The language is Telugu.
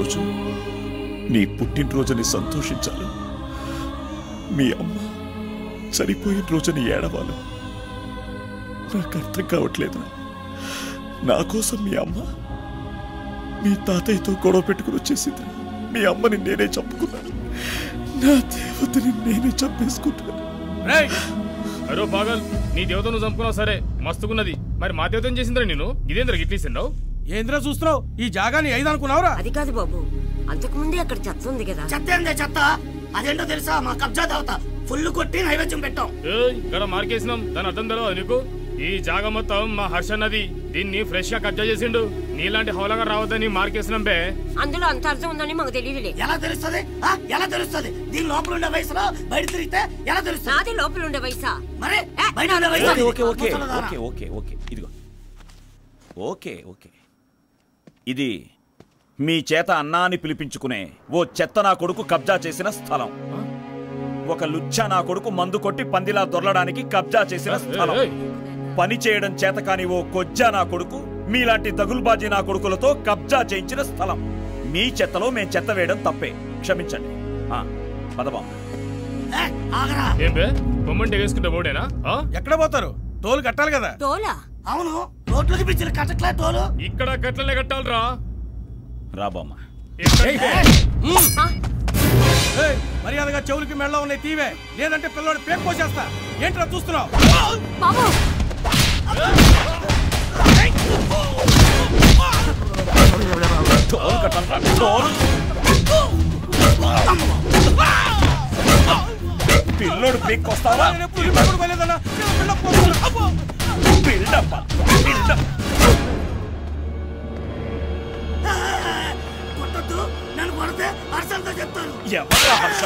రోజు నీ పుట్టినరోజుని సంతోషించాలి, మీ అమ్మ చనిపోయిన రోజుని ఏడవాలి. నాకు అర్థం కావట్లేదు. నా కోసం మీ అమ్మ మీ తాతయ్యతో గొడవ పెట్టుకుని వచ్చేసింది. మీ అమ్మని నేనే చంపుకున్నాను, నా దేవతని నేనే చంపేసుకుంటాను. అరో పాగల్, నీ దేవత నువ్వు చంపుకున్నావు సరే, మస్తుకున్నది. మరి మా దేవత ఏం చేసిందిరా? నేను ఇదేంద్ర గిట్లీసిండావు? ఏంద్రా చూస్తున్నావు? ఈ జాగాని ఐదు అనుకున్నావురా? అది కాదు బాబు, అంతకు ముందే అక్కడ చెత్త ఉంది కదా. చెత్త ఏందే చెత్త? అదేంటో తెలుసా? మా కబ్జా దేవత ఫుల్ కొట్టి నైవేద్యం పెట్టాం. ఇక్కడ మార్కేసినాం, దాని అర్థం తెలియదు నీకు? ఈ జాగా మొత్తం మా హర్ష నది, దీన్ని ఫ్రెష్ గా కబ్జా చేసిండు. నీలాంటి హౌలగా రావద్దని మార్కేసినాం బే. అందులో అంత అర్థం ఉందని మాకు తెలియదులే. ఎలా తెలుస్తుంది? ఎలా తెలుస్తుంది? దీని లోపల ఉండే వయసులో బయట తిరిగితే ఎలా తెలుస్తుంది? నాది లోపల ఉండే వయసా? మరి బయట ఉండే వయసు. ఇదిగో ఓకే. ఇది మీ చేత అన్నా అని పిలిపించుకునే ఓ చెత్త నా కొడుకు కబ్జా చేసిన స్థలం. ఒక లుచ్చ నా కొడుకు మందు కొట్టి పందిలా దొరలడానికి కబ్జా చేసిన స్థలం. పని చేయడం చేత కాని ఓ కొజ్జా నా కొడుకు మీలాంటి దగుల్బాజీ నా కొడుకులతో కబ్జా చేయించిన స్థలం. మీ చెత్తలో మేం చెత్త వేయడం తప్పే, క్షమించండి. పదబాం. ఏం బే బొమ్మంటే వేసుకుంటే బోడేనా? ఎక్కడ పోతారు? టోల్ కట్టాలి కదా. టోలా? అవును, రోడ్లకి పిచ్చిన కట్టట్లే టోలు. ఇక్కడ కట్టలే కట్టాలరా. రాబమ్మ. మర్యాదగా చెవులకి మెళ్ళ ఉన్నాయి తీవే, లేదంటే పిల్లవాడు పేరు పోసేస్తా. ఏంట్రా చూస్తున్నావు? పిల్లోడు బ్రేక్ వస్తావా? కొట్టద్దు, నన్ను కొడితే హర్షంతో చెప్తాను. ఎవరా హర్ష?